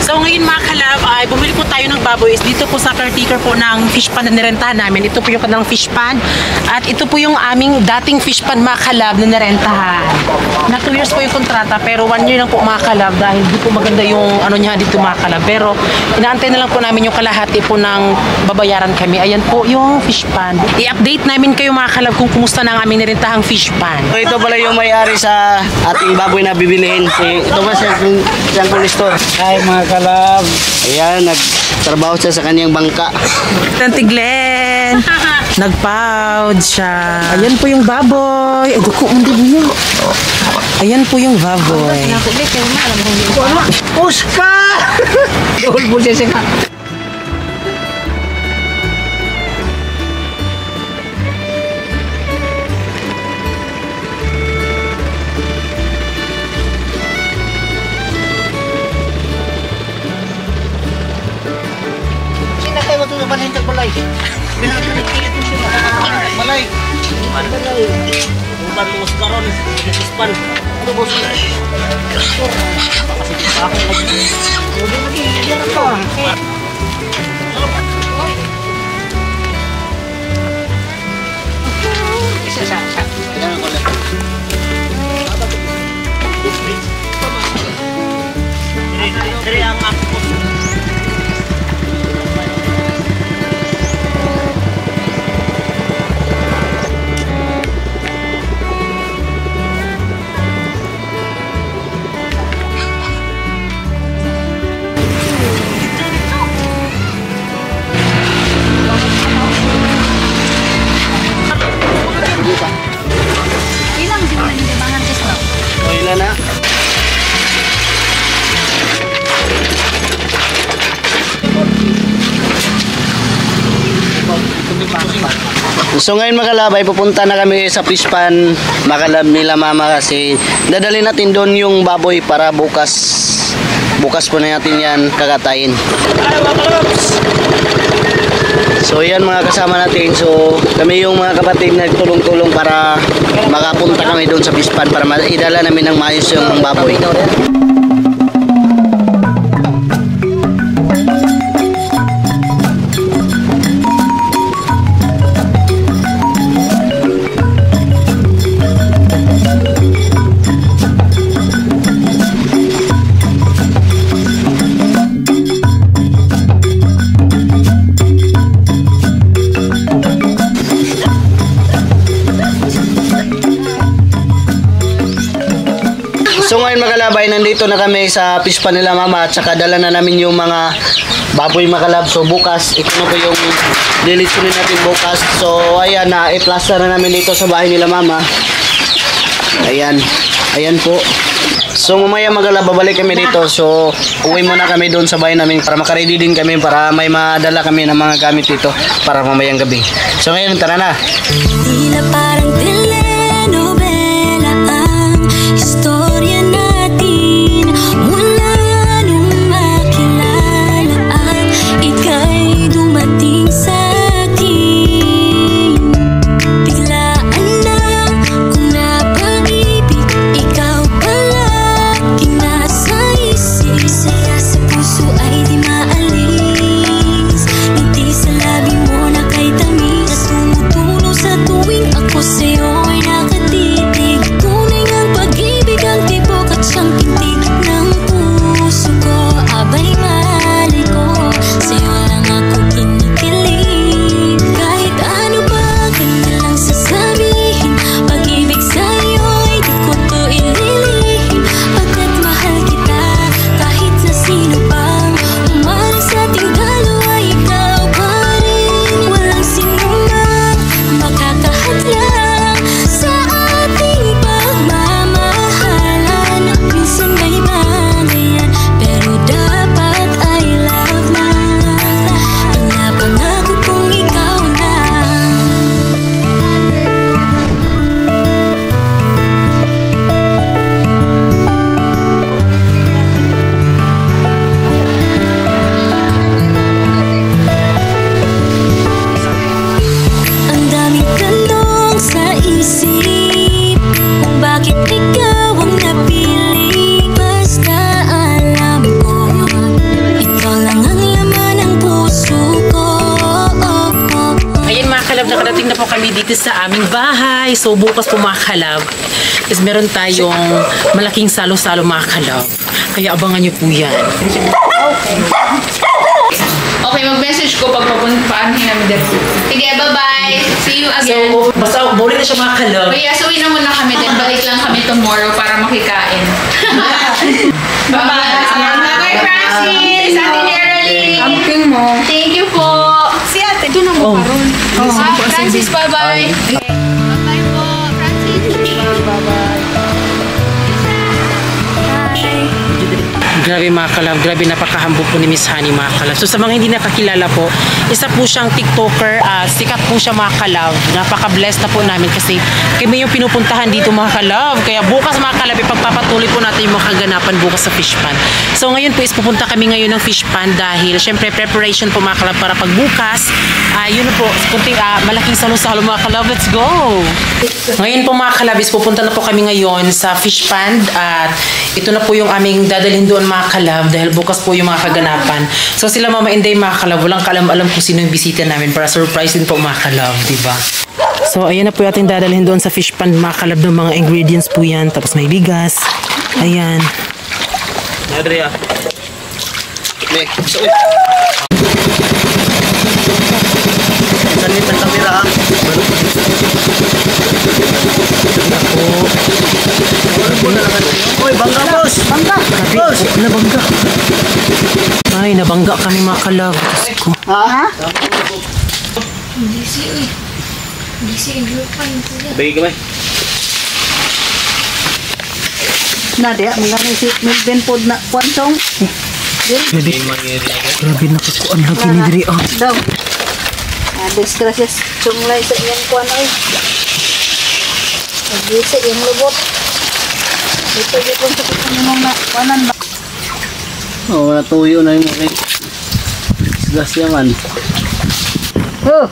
So ngayon mga kalab, ay bumili po tayo ng baboy. Dito po sa caretaker po ng fish pan na nirentahan namin. Ito po yung kanilang fish pan. At ito po yung aming dating fish pan mga kalab na nirentahan. Na 2 years po yung kontrata pero 1 year lang po mga kalab dahil di po maganda yung ano niya dito mga kalab. Pero inaantay na lang po namin yung kalahati po ng babayaran kami. Ayan po yung fish pan. I-update namin kayo mga kalab kung kumusta na ang aming nirentahang fish pan. So, ito pala yung may-ari sa ating baboy na bibilihin. Ito ba siyang kulistor? Hi mga kalab. Ayan, nagtrabaho siya sa kanyang bangka. Tanti Glenn. Nag-pound siya. Ayan po yung baboy. Ay, duko, hindi mo yun. Ayan po yung baboy. Puska! Doon po siya siya. Balintag balay. Binagkikilit mo siya. Balay. Balay. Bukan lumus karon. Ispan. Ano bos? Kasi ako lagi. Hindi lagi. Diyan pa. Isa sa. Kailangan ko lang. Dari ang ako. Na. So ngayon mga kalab ay pupunta na kami sa fish pan mga kalab nila mama kasi dadali natin doon yung baboy para bukas po na natin yan kakatayin. So yan mga kasama natin, so kami yung mga kapatid na tulong-tulong para makapunta kami doon sa fish pan para idala namin ng maayos yung baboy. So ngayon mga kalab ay nandito na kami sa fish pan nila mama at saka dala na namin yung mga baboy mga kalab. So bukas, ito na po yung lilitsunin natin bukas. So ayan na, i-plaster na namin dito sa bahay nila mama. Ayan, ayan po. So mamaya mga kalab, babalik kami dito. So uwi muna kami doon sa bahay namin para makaready din kami para may madala kami ng mga gamit dito para mamayang gabi. So ngayon tara na. Tila parang telenovela ang istorya natin mula nung makilala at ika'y dumating sa akin. Biglaan lang kung napag-ibig, ikaw palaging nasa isip. Saya sa puso ay di maalis, ngiti sa labi mo na kay tamis na tumutulo sa tuwing ako sa'yo ay nakatitig. Tunay ngang pag-ibig ang tibok at siyang pintig ng puso ko. Abay malay ko, sa'yo lang ako kinikilig. Kahit ano ba kanya lang sasabihin, pag-ibig sa'yo ay di ko to ililihim. Pagkat mahal kita kahit na sino pang umalis sa ating dalawa, ikaw pa rin. Walang sinumang makakahadlang sa ating pagmamahalan. Minsan may bangayan pero dapat ay love na. Pinapangako kong ikaw na. Ang daming tanong sa isip kung bakit ikaw ang napili. Basta alam ko po kami dito sa aming bahay. So bukas po mga kalab is meron tayong malaking salo-salo mga kalab. Kaya abangan nyo po yan. Okay, mag-message ko pag papuntaan namin dito. Sige, bye-bye. See you again. So basta bawal na siya mga kalab. Kuya, so uwi na muna kami din. Balik lang kami tomorrow para makikain. Bye-bye. Bye-bye, Francis. Ate Geraldine. Camping mo. Thank you po. Si ate, doon ang Oh. makaroon. Francis, bye-bye. Bye-bye po, Francis. Grabe mga kalab, grabe napakahambog po ni Miss Honey mga kalab. So sa mga hindi nakakilala po, isa po siyang TikToker, sikat po siya mga kalab. Napaka-blessed na po namin kasi kami yung pinupuntahan dito mga kalab. Kaya bukas mga kalab, ipagpapatuloy po natin yung mga kaganapan bukas sa fish pan. So ngayon po is pupunta kami ngayon ng fish pan dahil syempre preparation po mga kalab para pagbukas. Yun na po, kunting malaking salo-salo mga kalab. Let's go! Ngayon po mga kalab is pupunta na po kami ngayon sa fish pan at ito na po yung aming dadalhin doon mga kalab dahil bukas po yung mga kaganapan. So sila Mama Inday mga kalab, walang kalam-alam kung sino yung bisita namin para surprise din po mga kalab, diba? So ayan na po yung ating dadalhin doon sa fish pan mga kalab ng mga ingredients po yan. Tapos may bigas. Ayan. Adria. Mek, so sanit ang kamera ha. Oy, bangga boss. Bangga. Boss, Nabangga. Ay, nabangga kami mga kalab. Diyos ko. ha? Bagi kamay. Nadia, mga si Milben pod na kwantong. Grabe nakakuan lagi ni Diri. Daw. Disgracias. Sunglay sa iyang kwan ay. Nagisa iyang lubot. Ito dito sa kanyang na kwanan ba? Oh, natuyo na yung mga gas yaman. Oh,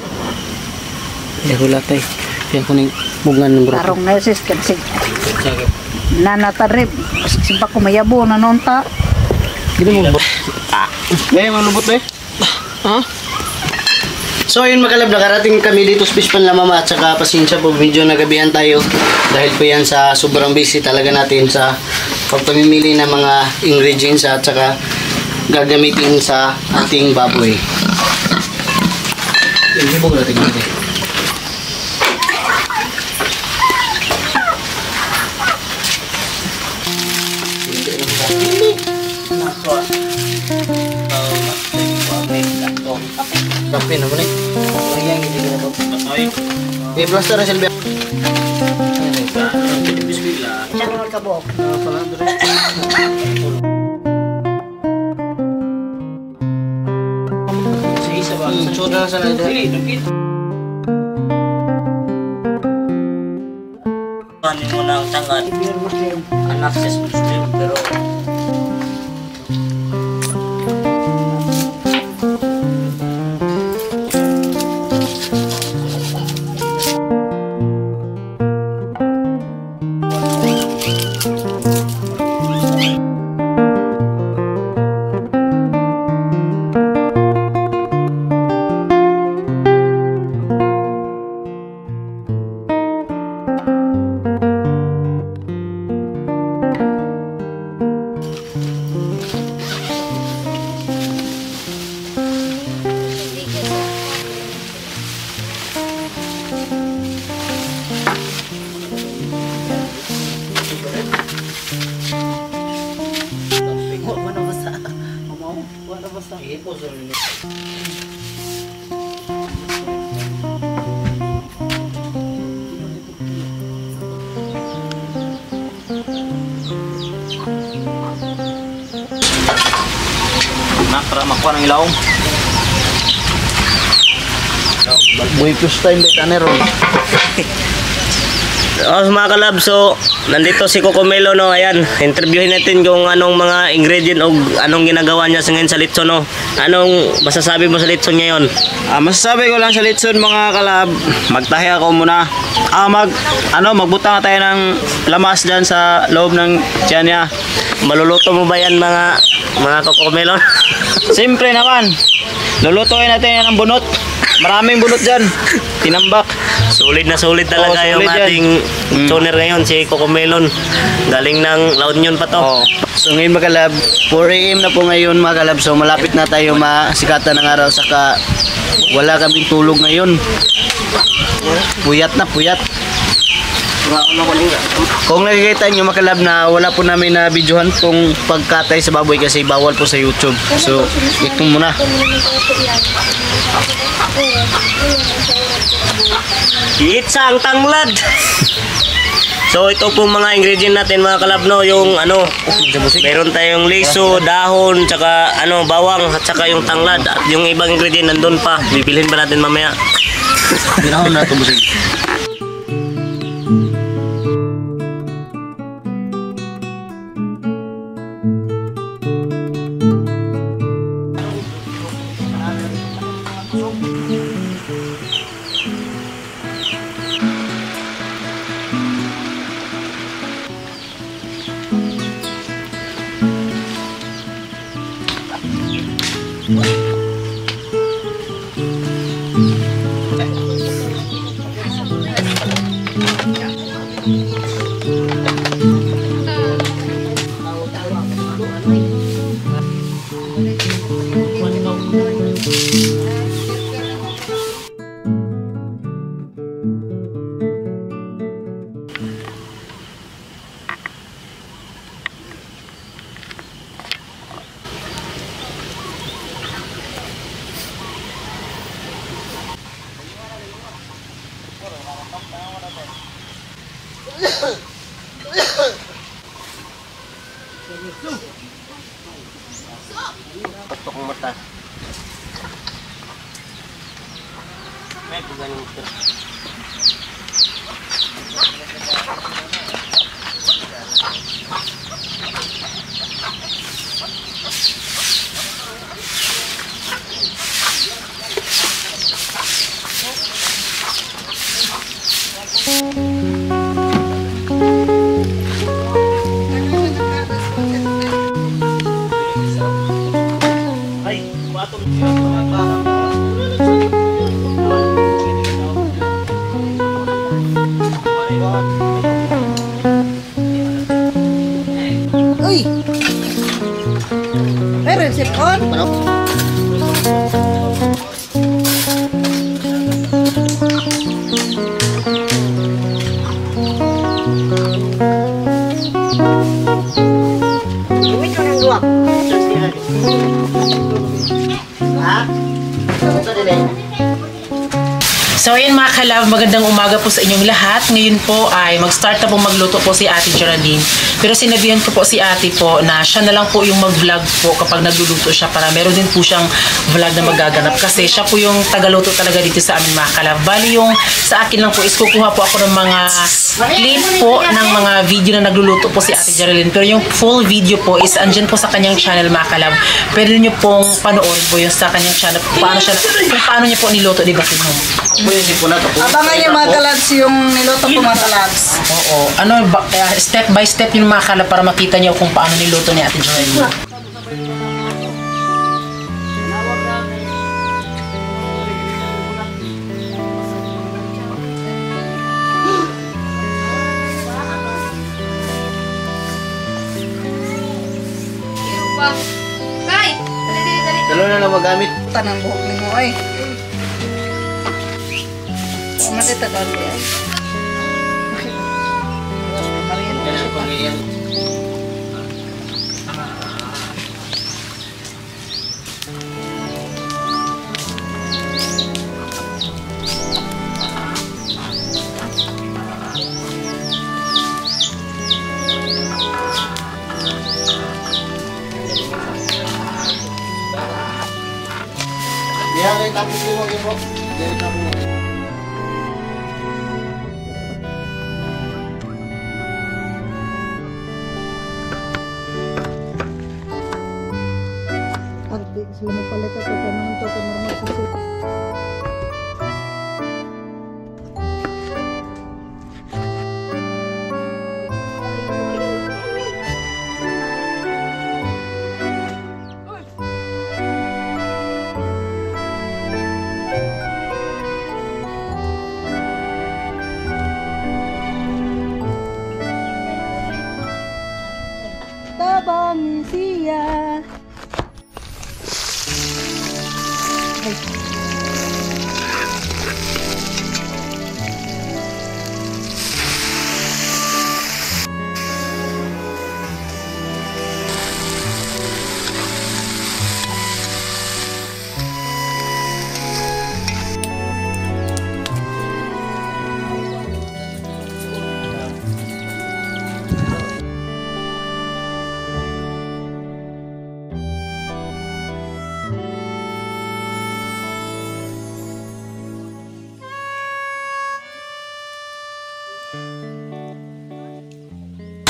Ya hula tay. Yan kuning bungan ng bro. tarong na sis kasi nanatarib. Simpa ko mayabo na noon ta. Gila mo ba? Eh, malubot ba eh? Ha? So ayun makalab, nakarating kami dito sa fish pan la mama at saka pasensya po medyo nagabihan tayo dahil po yan sa sobrang busy talaga natin sa pagpamimili ng mga ingredients at saka gagamitin sa ating baboy. Hindi po natin dito. Kape naman eh. Lagyan hindi ka na po. Matoy. Eh, plaster na silbi. Bismillah. Siya naman kabok. Sa ba? Soda na sa nalda. Kanin mo ng tangan. Anak sa Muslim pero para makuha ng ilaw. Boy plus time ba tanero. Mga kalab, so nandito si Coco Melo, no. Ayan, interviewin natin kung anong mga ingredient o anong ginagawa niya sa ngayon sa litson, no. Anong masasabi mo sa litson ngayon? Masasabi ko lang sa litson mga kalab, magtahi ako muna. Magbutang tayo ng lamas dyan sa loob ng tiyan niya. Maluluto mo ba yan mga Coco Melo? Siyempre naman, lulutuin natin yan ng bunot. Maraming bunot dyan. Tinambak. Solid talaga Oo, yung solid yan. ating tuner ngayon, si Cocomelon. Galing ng La Union pa to. Oh. So ngayon mga kalab, 4 AM na po ngayon mga kalab. So malapit na tayo masikatan ng araw. Saka wala kaming tulog ngayon. Puyat na puyat. Kung nakikita nyo mga kalab na wala po namin na videohan tong pagkatay sa baboy kasi bawal po sa YouTube. So ito muna. Itsa ang tanglad. So ito po mga ingredient natin mga kalab, no, yung ano, meron tayong liso, dahon, tsaka ano, bawang, at tsaka yung tanglad. At yung ibang ingredient nandun pa, bibilhin pa natin mamaya. Ginahon na ito busig. Patok ang mata. Ay, batong Uy! Meron sipon? So ayun mga kalab, magandang umaga po sa inyong lahat. Ngayon po ay mag-start na po magluto po si Ate Geraldine. Pero sinabihan ko po si Ate po na siya na lang po yung mag-vlog po kapag nagluluto siya para meron din po siyang vlog na magaganap. Kasi siya po yung tagaluto talaga dito sa amin mga kalab. Bali yung sa akin lang po is kukuha po ako ng mga clip po ng mga video na nagluluto po si Ate Geraldine. Pero yung full video po is andyan po sa kanyang channel mga kalab. Pwede niyo pong panoorin po yung sa kanyang channel kung paano niya po niluto, di ba Kino? Abangan niyo mga kalabs yung niluto ko mga kalabs. Oo. Ano, step by step yung mga kalab para makita niyo kung paano niluto ni Ate Geraldine. Kay! Dali. Dalo na lang magamit. Tanang buhok ni mo ay. Matita ka rin ay. Ganyan po ngayon. Diyan kayo tapos po mag-ibo. Diyan tapos mo. Sila magpalit ako kanang to kung magsusunod.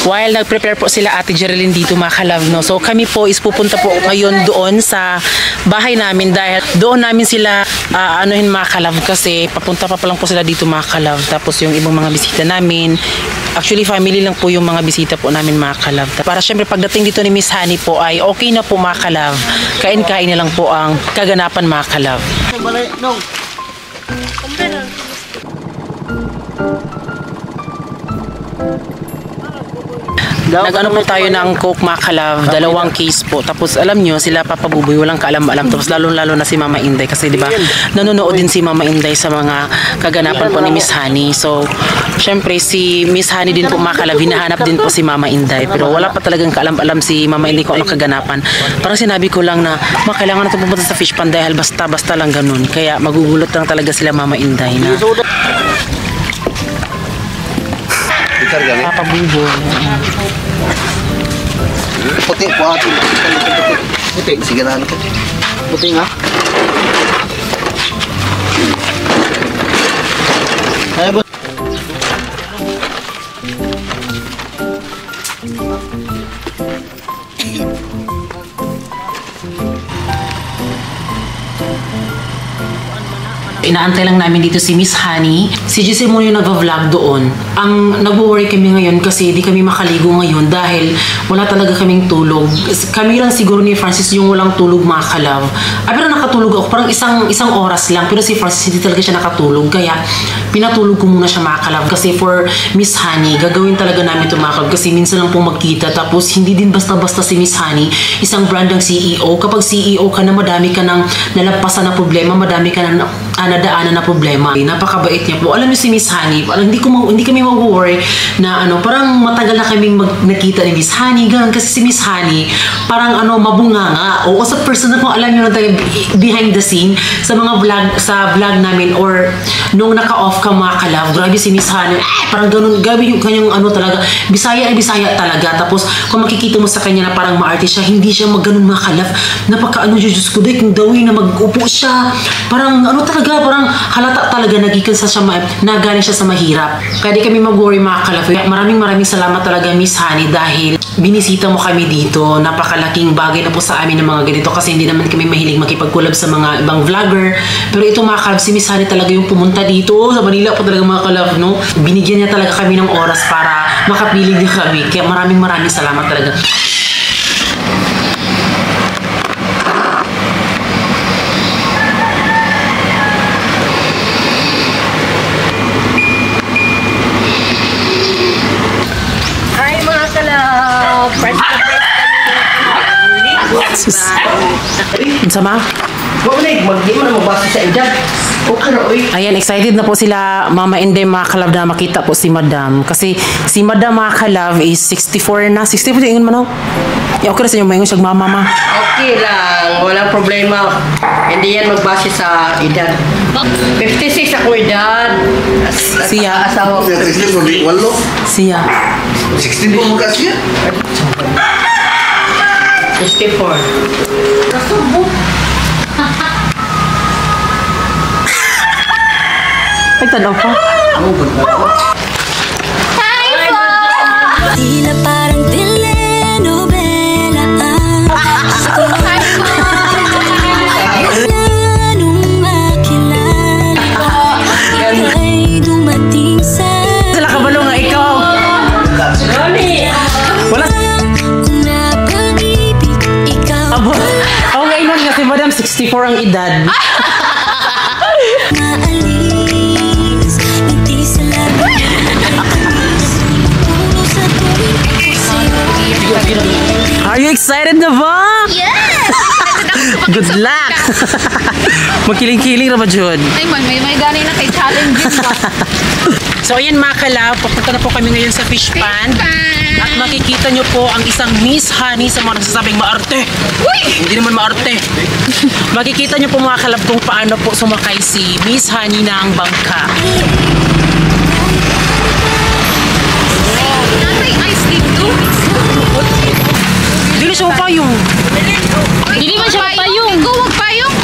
while nag-prepare po sila Ate Jerilyn dito mga kalab, no. So kami po is pupunta po ngayon doon sa bahay namin dahil doon namin sila anuhin mga kalab kasi papunta pa lang po sila dito mga kalab. Tapos yung ibang mga bisita namin, actually family lang po yung mga bisita po namin mga kalab. Para syempre pagdating dito ni Miss Honey po ay okay na po mga kalab. Kain-kain na lang po ang kaganapan mga kalab. Nag-ano po tayo ng Coke mga kalab, 2 case po. Tapos alam nyo, sila Papa Buboy, walang kaalam-alam. Tapos lalo-lalo na si Mama Inday. Kasi diba, nanonood din si Mama Inday sa mga kaganapan po ni Miss Honey. So, syempre si Miss Honey din po mga kalab, hinahanap din po si Mama Inday. Pero wala pa talagang kaalam-alam si Mama Inday kung anong kaganapan. Parang sinabi ko lang na, kailangan natin pumunta sa fish pan dahil basta-basta lang ganun. Kaya magugulot lang talaga sila Mama Inday na Papa Buboy. Puti po atin. Puti. Sige na. Puti nga. Ay, Inaantay lang namin dito si Miss Honey. Si Giselle muna yung nag-vlog doon. Ang nag-worry kami ngayon kasi di kami makaligo ngayon dahil wala talaga kaming tulog. Kami lang siguro ni Francis yung walang tulog mga kalab. Pero nakatulog ako. Parang isang oras lang. Pero si Francis hindi talaga siya nakatulog. Kaya pinatulog ko muna siya mga kalab. Kasi for Miss Honey, gagawin talaga namin ito mga kalab. Kasi minsan lang pong magkita. Tapos hindi din basta-basta si Miss Honey. Isang brand ng CEO. Kapag CEO ka na, madami ka ng nalampasan na problema. Madami ka na nadaanan na problema. Napakabait niya po. Alam niyo si Miss Honey, parang hindi kami mag-worry na parang matagal na kaming nakita ni Miss Honey, ganun. Kasi si Miss Honey, parang mabunganga. O sa personal ko, alam niyo na tayo behind the scene sa mga vlog namin or nung naka-off ka mga kalab, grabe si Miss Honey, parang ganun, grabe yung kanyang talaga, Bisaya talaga. Tapos kung makikita mo sa kanya na parang maarte siya, hindi siya magganun mga kalab. Diyos ko, kung dawin na mag-upo siya, parang talaga, parang halata talaga nagikan sa siya, nagaling siya sa mahirap. Kaya di kami mag-worry mga kalab. Maraming salamat talaga Miss Honey dahil binisita mo kami dito. Napakalaking bagay na po sa amin ng mga ganito kasi hindi naman kami mahilig makipag-collab sa mga ibang vlogger. Pero ito mga kalab, si Miss Honey talaga yung pumunta dito sa Manila po talaga mga kalab, no? Binigyan niya talaga kami ng oras para makapiling niya kami. Kaya maraming salamat talaga. Sama? Ayan, excited na po sila Mama Inday mga kalab na makita po si Madam. Kasi si Madam mga kalab is 64 na. 64 yung ingon man okay na sa inyo mayon siya mama. Okay lang, walang problema. Hindi yan magbase sa edad. 56 ako edad. Siya. Asawa ko. Siya. 16 po mo kasi yan. 64. Ay, tanaw pa. Tila parang telenovela nung makilala ay dumating sa Sila kabalo nga ikaw. Wala. kung napag-ibig ikaw Ako nga inon nga si Madam 64 ang edad. maalis ngiti sa labi puno sa tuwing ako sa'yo. Are you excited na ba? Yes! Good luck! Magkiling-kiling na ba, Jud? Ay man, may gani na kay challenge yun ba? So ayan mga kalab, papunta na po kami ngayon sa fish pan. At makikita nyo po ang isang Miss Honey sa mga nagsasabing maarte. Uy! Hindi naman maarte. Makikita nyo po mga kalab kung paano po sumakay si Miss Honey ng bangka. Nanay ice dito? Dili siya payong. Hindi man siya payong. Ikaw wag payong.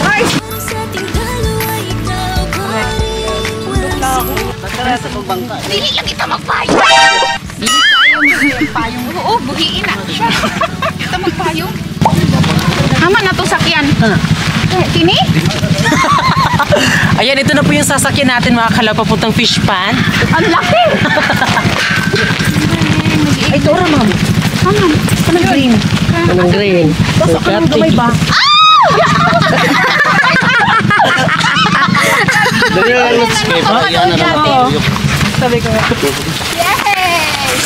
Uy! Sa ating dalawa ikaw pa rin wala sa pagbangka. Dili lang kita magpayong. Dili payong. Oo, buhiin na siya. Kita magpayong. Hama na to sakyan. Kini? Ayan, ito na po yung sasakyan natin mga kalab, papuntang fish pan. Ang laki! Ay, ito ora, ma'am. Anong green? Anong green? Basta ka ng gamay ba? Dali lang let's go. Yan na naman. Sabi ko. Yes!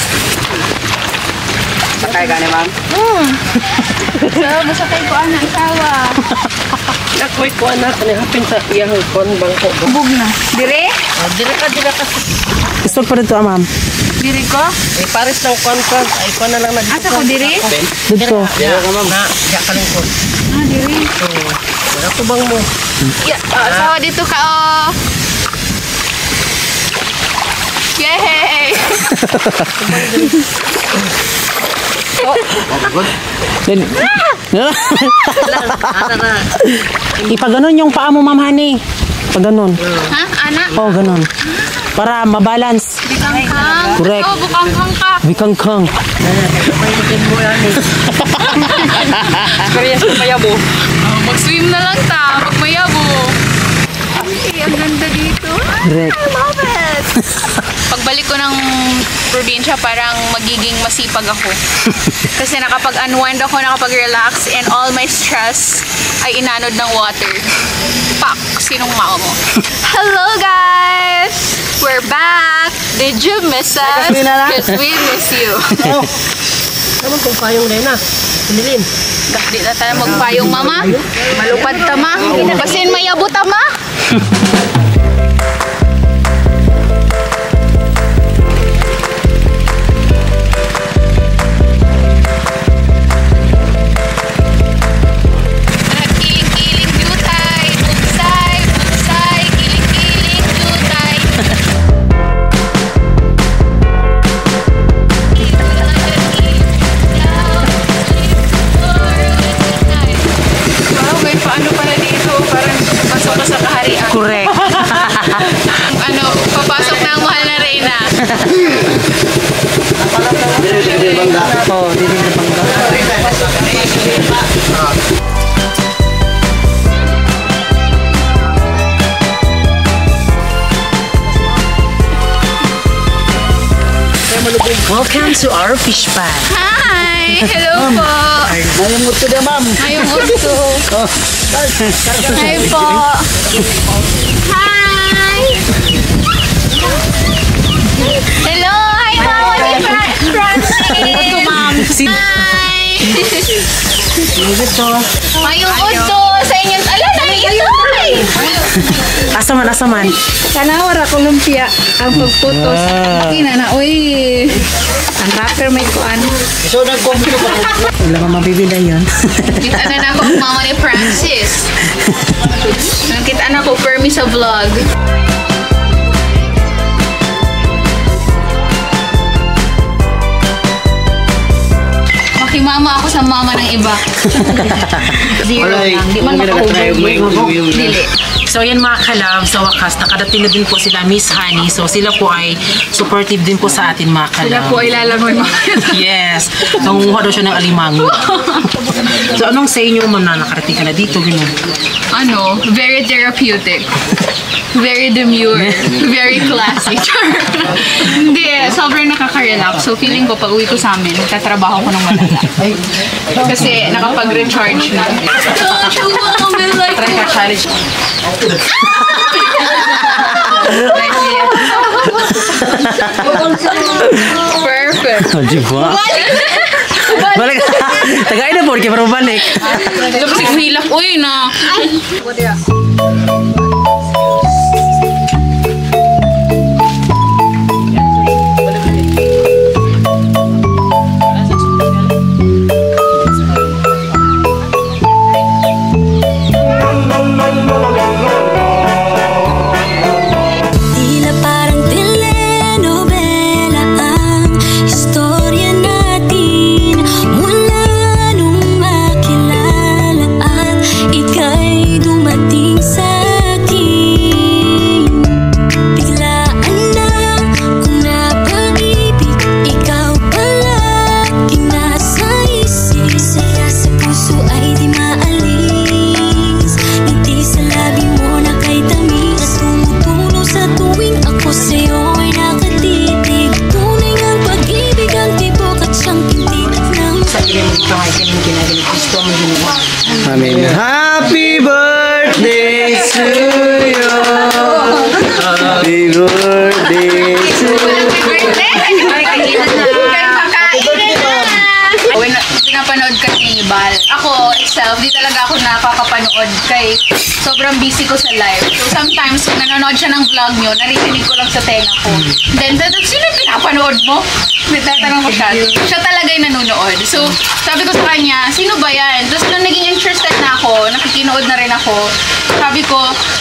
Sakay ka ni ma'am? So, masakay ko ang asawa. Nakoy ko anak, hapin sa iyang kon bangko. Bug na. Dire? Dira ka. Gusto pa dito, ma'am. Dire ko? Eh, pares ng kon. Ay, kon na lang na Asa ko dire? Dito. Yan ka ma'am. Na, diya ka lingkod. Ah, dire. Wala ko bang mo? Asawa dito ka, oh. Yay! Then, ipaganon yung paa mo, ma'am, honey. Paganon. Ha? Anak? Oh, ganon. Para mabalance. Bukangkang. Correct. Oh, bukangkang ka. Bikangkang. Experience ko kaya mo. Mag-swim na lang ta. Magmayabo. Ay, ang ganda dito. Correct. I love it. Pagbalik ko ng probinsya, parang magiging masipag ako. Kasi nakapag-unwind ako, nakapag-relax, and all my stress ay inanod ng water. Pak! Sinong mao mo? Hello guys! We're back! Did you miss us? Because we miss you. Naman kung payong rin na. Pumilin. Di na tayo magpayong mama. Malupad tama. Basin mayabot tama. Kiling-kiling jutay. Bugsay, bugsay. Kiling-kiling jutay. Wow, may paano pala dito? Parang pasok ka sa kaharian. Correct. Ano, papasok na ang mahal na Reyna. Oh, dito na bangga. Welcome to our fish pan. Hi! Hello po! Mayroon mo ito na ma'am. Ayong gusto. Hi po! Hi! Hello! Hi, Mama! Ni Francis! Ma'am, si Hi! Mayong gusto sa inyong... Ala, ito! asaman. Kanawar ako lumpia ang pagputos. Kina na, uy. Ang rapper may kuan. So nag-compute pa. Wala ka mabibila yun. Kita na ako ang mama ni Francis. Nakita na ko permi sa vlog. Makimama ako sa mama ng iba. Zero lang. Di man makahubog. Dili. So yan mga kalab, sa wakas, nakadating na din po sila Miss Honey. So sila po ay supportive din po sa atin mga kalab. Sila po ay lalangoy mga. Yes. Nangunguha daw siya ng alimango. So anong sa inyo man na nakarating ka na dito? Ganun? Ano, very therapeutic. Very demure. Very classy. Hindi, sobrang nakaka-relax. So feeling ko pag uwi ko sa amin, tatrabaho ko ng malala. Kasi nakapag-recharge na. Try ka challenge. Perfect. Oh, di ba? Balik. Tagay na po, kaya parang balik. Lapos hilak, uy na. Tila parang telenovela ang istorya natin mula nung makilala at ika'y dumating sa you. Happy birthday to When pinapanood ka ni Bal, ako itself, di talaga ako nakakapanood kay sobrang busy ko sa live. So sometimes, kung nanonood siya ng vlog nyo, naririnig ko lang sa tenga ko. Then, sino yung pinapanood mo? Tatanong ko siya. Siya talaga yung nanonood. So, sabi ko sa kanya, sino ba yan? Tapos nung naging interested na ako, nakikinood na rin ako, sabi ko,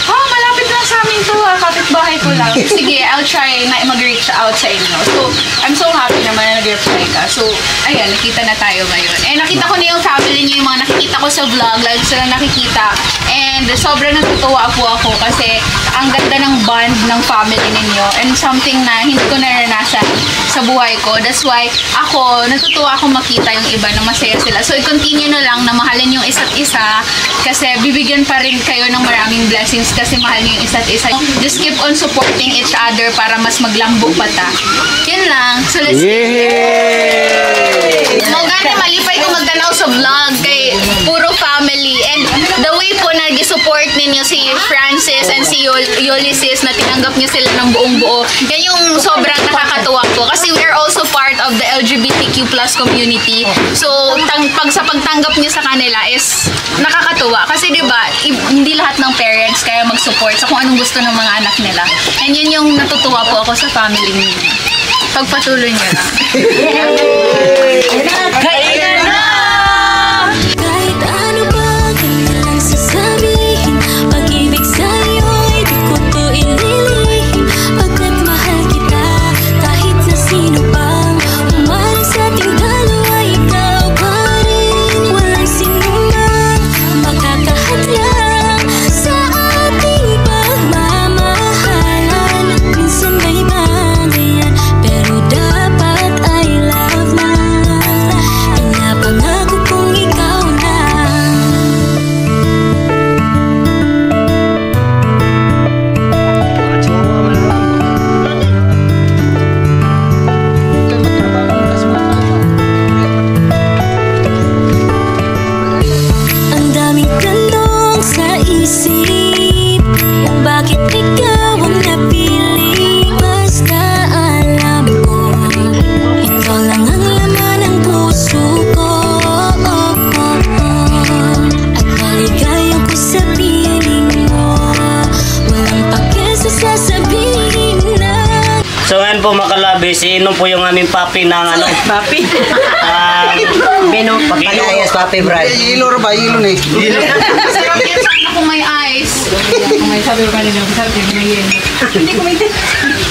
malapit lang sa amin to, kapitbahay ko lang. Sige, I'll try na mag-reach out sa inyo. So, I'm so happy naman na nag-reply ka. So, ayan, nakita na tayo ngayon. Eh, nakita ko na yung family niyo, yung mga nakikita ko sa vlog, lagi sila nakikita. And sobrang natutuwa po ako kasi ang ganda ng bond ng family ninyo and something na hindi ko naranasan sa buhay ko. That's why ako, natutuwa akong makita yung iba na masaya sila. So, i-continue na lang na mahalin yung isa't isa kasi bibigyan pa rin kayo ng maraming blessings kasi mahal niyo yung isa't isa. Just keep on supporting each other para mas maglambo pa ta. Yun lang. So, let's Mo gani malipay ko magtanaw sa vlog kay puro family and the way po na gi-support ninyo si Francis and si Ulysses na tinanggap niyo sila ng buong buo. Yan yung sobrang nakakatuwa ko kasi we are also part of the LGBTQ+ community. So sa pagtanggap niyo sa kanila is nakakatuwa kasi 'di ba hindi lahat ng parents kaya mag-support sa kung anong gusto ng mga anak nila. And yun yung natutuwa po ako sa family niyo. Pagpatuloy niyo lang. Kailan na! Kahit ano ba kailangang sasabihin, pag-ibig sa'yo'y di ko to ililihim. Pagkat mahal kita, kahit na sino pang umaring sa ating dalawa, ikaw pa rin. Walang sinumang makakahadlang sa ating pagmamahalan. Minsan may bagayan, pero dapat I love na. Pinapangako kong ikaw na. Ang daming tanong sa isip, bakit ikaw ang napili? Basta alam ko, ikaw lang ang laman ng puso ko. At maligaya ko sa piling mo, walang pake sa sasabihin na. So ngayon po makalabi, sino po yung aming papi ng ano? Papi. Bino, pagkalayas, Papi Brad. Hilo ba? Hilo ni. Sarap yan sana kung may ice. Kung may sabi ko kanina, sarap yan, may yelo. Hindi ko may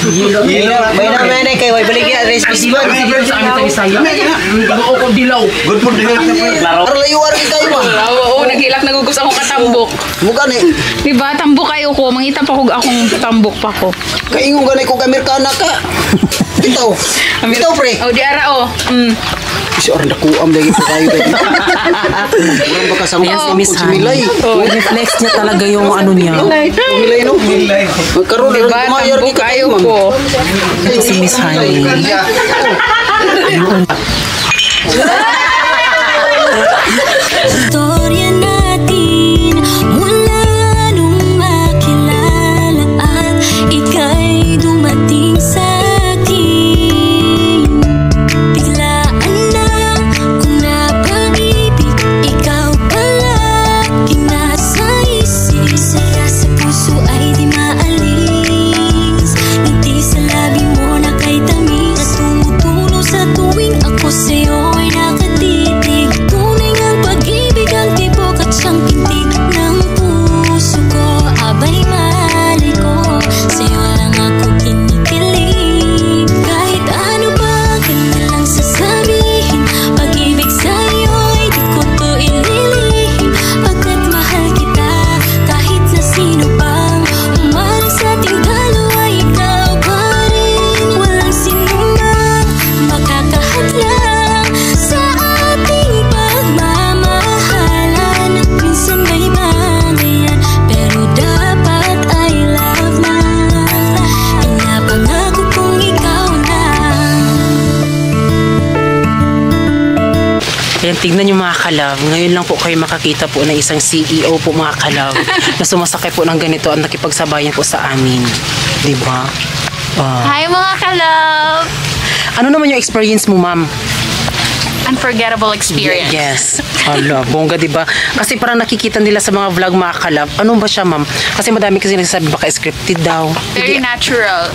Hilo. May naman na kayo, may baligya, recipe ba? Good for the Laro. Arlayuar kayo mo. Oo, naghilak nagugos akong katambok. Mukha ni. Diba, tambok kayo ko. Mangita pa ko akong tambok pa ko. Kaingong ganay kong Amerikana ka. Bitaw. Bitaw pre. Oh, di ara oh. Kasi orang dakuam lagi po tayo. Orang baka sa mga si Miss si Milay. Reflex niya talaga yung ano niya. Milay no? Magkaroon na rin Diba, kumayar ni tambok kayo ma'am. ko. Si Miss Honey. Istorya natin mula nung makilala at ika'y dumating sa akin. Biglaan lang kung napag-ibig, ikaw palaging nasa isip. Saya sa puso ay di maalis, ngiti sa labi mo na kay tamis, na tumutulo sa tuwing ako sa'yo ay nakatitig. Tunay ngang pag-ibig ang tibok. Yan, tignan nyo mga kalab. Ngayon lang po kayo makakita po ng isang CEO po mga kalab na sumasakay po ng ganito at nakipagsabayan po sa amin. Diba? Hi mga kalab! Ano naman yung experience mo, ma'am? Unforgettable experience. Yes. Hala, bongga, diba? Kasi parang nakikita nila sa mga vlog mga kalab. Ano ba siya, ma'am? Kasi madami kasi nagsasabi baka scripted daw. Very natural.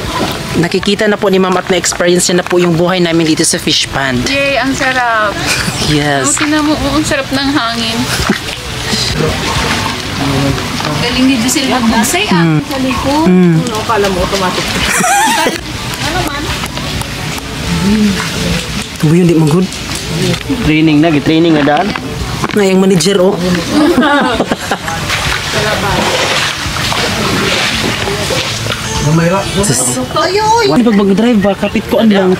Nakikita na po ni ma'am at na-experience niya na po yung buhay namin dito sa fish pond. Yay, ang sarap. Yes. Tingnan mo, ang sarap ng hangin. Galing dito sila magbusay Sa likod. Akala mo automatic. Tubo yun, di mo good? Training na, training na daan. Ngayang manager, oh. Wala pag mag-drive ba? Kapit ko ang lang.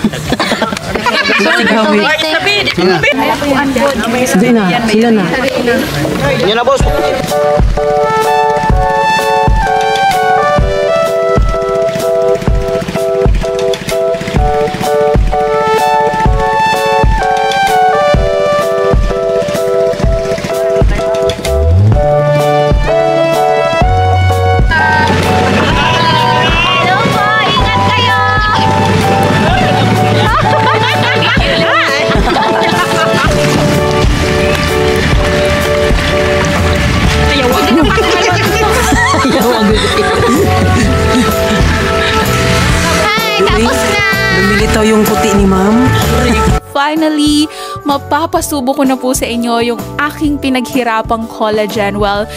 Sige na, sila na. Yan na, boss. Lumilitaw yung puti ni ma'am. Finally, mapapasubo ko na po sa inyo yung aking pinaghirapang collagen. Well,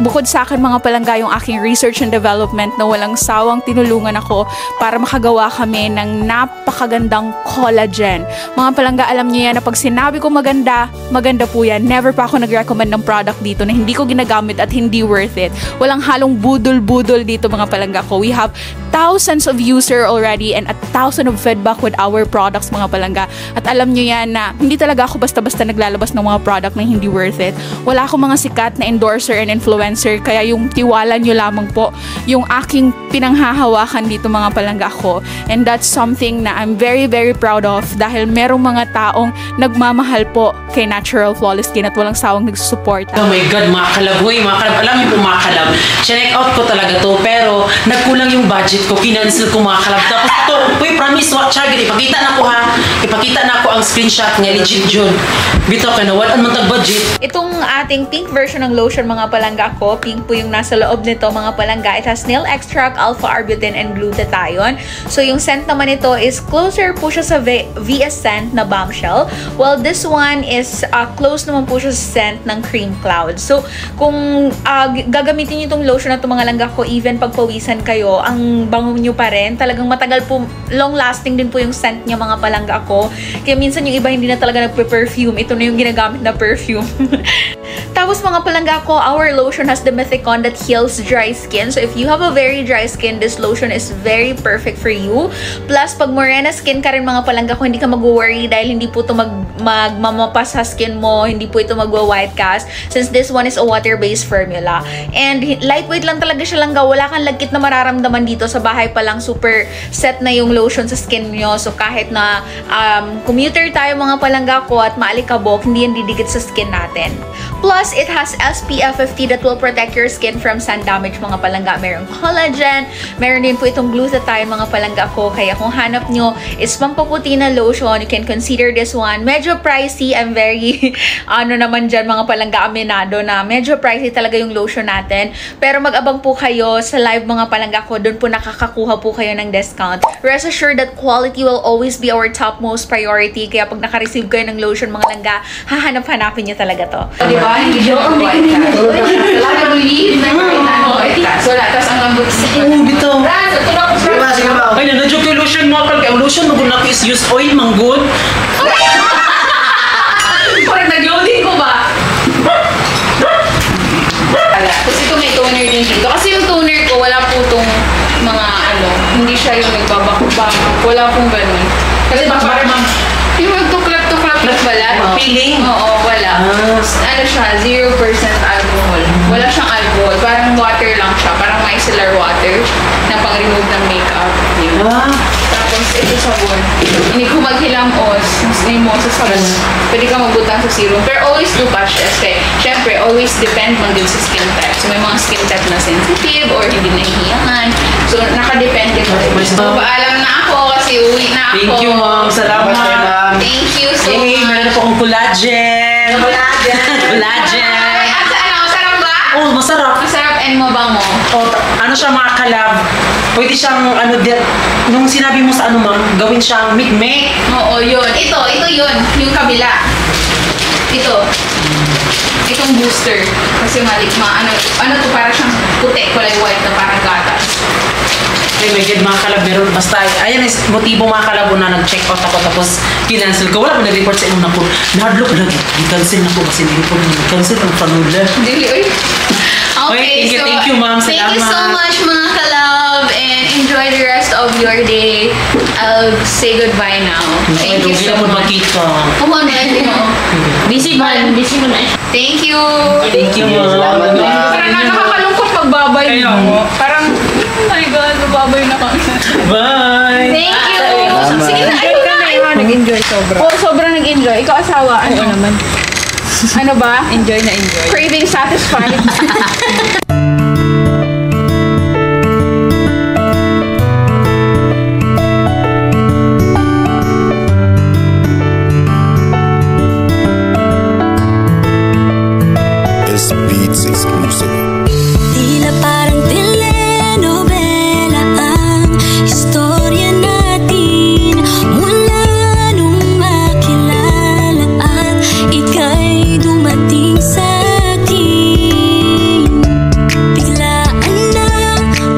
bukod sa akin mga palangga yung aking research and development na walang sawang tinulungan ako para makagawa kami ng napakagandang collagen. Mga palangga, alam niyo yan na pag sinabi ko maganda, maganda po yan. Never pa ako nag-recommend ng product dito na hindi ko ginagamit at hindi worth it. Walang halong budol-budol dito mga palangga ko. We have thousands of user already and 1,000 of feedback with our products mga palangga. At alam nyo yan na hindi talaga ako basta-basta naglalabas ng mga product na hindi worth it. Wala akong mga sikat na endorser and influencer, kaya yung tiwala nyo lamang po yung aking pinanghahawakan dito mga palangga ko. And that's something na I'm very very proud of dahil merong mga taong nagmamahal po kay Natural Flawless Skin at walang sawang nagsusuporta. Oh my God, mga kalab. Uy, mga kalab. Alam niyo po mga kalab, check out ko talaga to pero nagkulang yung budget ko. Kinancel ko mga kalab. Tapos to, uy, promise, watch agad. Ipakita na ko ha. Ipakita na ako ang screenshot nga legit yun. Bito ka na, walaan man tag-budget. Itong ating pink version ng lotion mga palangga ko, pink po yung nasa loob nito mga palangga. It has nail extract, alpha-arbutin, and glutathione. So yung scent naman ito is closer po siya sa VS scent na bombshell. While this one is close naman po siya sa scent ng cream cloud. So kung gagamitin nyo itong lotion na itong mga langga ko, even pagpawisan kayo, ang bango nyo pa rin. Talagang matagal po, long lasting din po yung scent niya mga palangga ko. Kaya minsan yung iba hindi na talaga nagpe-perfume. Ito na yung ginagamit na perfume. Tapos mga palangga ko, our lotion has the Methicon that heals dry skin. So if you have a very dry skin, this lotion is very perfect for you. Plus, pag morena skin ka rin mga palangga ko, hindi ka mag-worry dahil hindi po ito magmamapas sa skin mo, hindi po ito magwa-white cast since this one is a water-based formula. And lightweight lang talaga siya langga. Wala kang lagkit na mararamdaman dito. Sa bahay pa lang, super set na yung lotion sa skin nyo. So kahit na commuter tayo mga palangga ko at maalikabok, hindi yan didikit sa skin natin. Plus, it has SPF 50 that will protect your skin from sun damage mga palangga. Merong collagen, meron din po itong glutathione mga palangga ko. Kaya kung hanap nyo is pampaputi na lotion, you can consider this one. Medyo pricey, I'm very ano naman dyan mga palangga, aminado na medyo pricey talaga yung lotion natin. Pero mag-abang po kayo sa live mga palangga ko, doon po nakakakuha po kayo ng discount. Rest assured that quality will always be our topmost priority. Kaya pag naka-receive kayo ng lotion mga langga, hahanap-hanapin nyo talaga to. Diba? Hindi siya white cast. Wala na believe na white cast. Wala. Tapos ang gambot sa Bito. Ay, na-joke yung lotion mo. Ang lotion mo na is use oil, manggod. parang nag-loading ko ba? Tapos ito may toner din dito. Kasi yung toner ko, wala po itong mga ano, hindi siya yung nagbabakubak. Wala pong ganun. Kasi baka parang yung magtuklap-tuklap na wala. Feeling? Oo, wala. Ano siya, 0% alcohol. Wala siyang alcohol. Parang water lang siya. Parang micellar water na pang-remove ng makeup. Tapos Tapos ito sabon. Hindi ko maghilamos. Hindi mo sa sabon. Pwede ka magbutang sa serum. Pero always do patch test. Kaya, syempre, always depend mo din sa skin type. So, may mga skin type na sensitive or hindi nahihiyangan. So, nakadepende pa rin. So, paalam na ako kasi uwi na ako. Thank you, ma'am. Salamat. Thank you so Yay, much. meron po akong collagen. Collagen. At ano, sarap ba? Oh, masarap. Masarap and mabango. Oh, ano siya mga kalab? Pwede siyang nung sinabi mo sa ano ma'am, gawin siyang make. Oo, yun. Ito yun. Yung kabila. Itong booster. Kasi ano to, para siyang puti, kulay white na parang gatas. Ay, my God, mga kalab, meron basta, ayan is motibo mga kalab na nag-check out ako tapos kinancel ko. Wala mo nag-report sa inyo na po. Nahadlock lagi. I-cancel na po kasi hindi po nag-cancel ang panula. Dili, oy. Okay, thank you, ma'am. Thank you so Salamat. much, mga kalab, and enjoy the rest of your day. I'll say goodbye now. Thank you so much. Come on, busy man. Thank you. Thank you, Salamat, ma'am. ma'am. Parang nakakalungkot magbabay mo. Parang, oh my God, magbabay na kami. Bye. Thank you. Salamat. Sige na, ayun na. Nag-enjoy sobra. Oo, sobrang nag-enjoy. Ikaw asawa, ano? Oo naman. Ano ba? Enjoy na enjoy. Craving satisfied. It's Beats exclusive. Tila parang telenovela ang istorya natin mula nung makilala at ika'y dumating sa akin. Biglaan na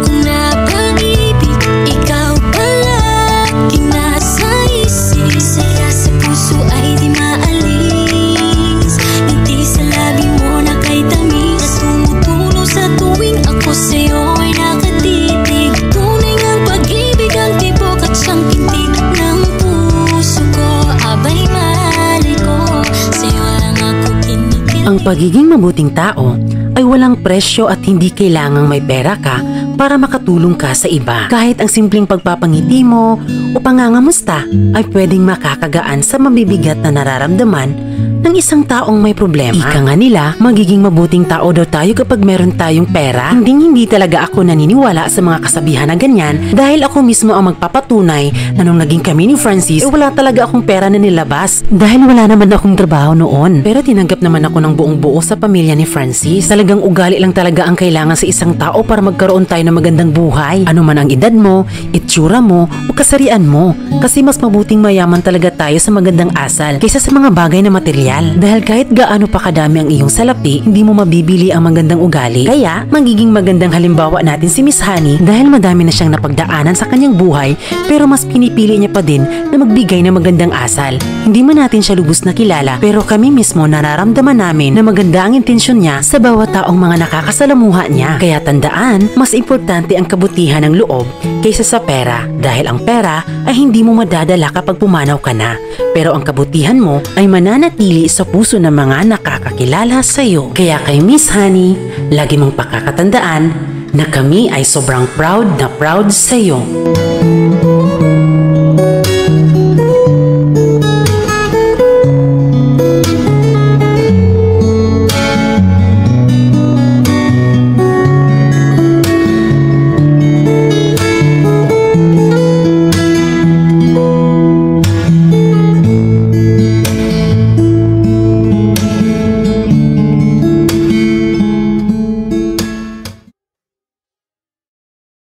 kung napag-ibig, ikaw palagi nasa isip. Saya sa puso ay di maalis, ngiti sa labi mo na kay tamis na tumutulo sa tuwing ako sa'yo ay nakatitig. Tunay ngang pag-ibig ang tibok at siyang pintig ng puso ko. Abay mali ko, sa'yo lang ako kinikil. Ang pagiging mabuting tao ay walang presyo at hindi kailangang may pera ka para makatulong ka sa iba. Kahit ang simpleng pagpapangiti mo o pangangamusta ay pwedeng makakagaan sa mabibigat na nararamdaman ng isang taong may problema. Ika nga nila, magiging mabuting tao daw tayo kapag meron tayong pera. Hindi talaga ako naniniwala sa mga kasabihan na ganyan dahil ako mismo ang magpapatunay na nung naging kami ni Francis, wala talaga akong pera na nilabas dahil wala naman akong trabaho noon. Pero tinanggap naman ako ng buong buo sa pamilya ni Francis. Talagang ugali lang talaga ang kailangan sa isang tao para magkaroon tayo ng magandang buhay. Ano man ang edad mo, itsura mo, o kasarian mo. Kasi mas mabuting mayaman talaga tayo sa magandang asal kaysa sa mga bagay na material. Dahil kahit gaano pa kadami ang iyong salapi, hindi mo mabibili ang magandang ugali. Kaya, magiging magandang halimbawa natin si Miss Honey dahil madami na siyang napagdaanan sa kanyang buhay pero mas pinipili niya pa din na magbigay ng magandang asal. Hindi man natin siya lubos na kilala pero kami mismo nararamdaman namin na maganda ang intensyon niya sa bawat taong mga nakakasalamuha niya. Kaya tandaan, mas importante ang kabutihan ng loob kaysa sa pera dahil ang pera ay hindi mo madadala kapag pumanaw ka na. Pero ang kabutihan mo ay mananatili sa puso ng mga nakakakilala sa iyo. Kaya kay Miss Honey, lagi mong pakakatandaan na kami ay sobrang proud na proud sa iyo.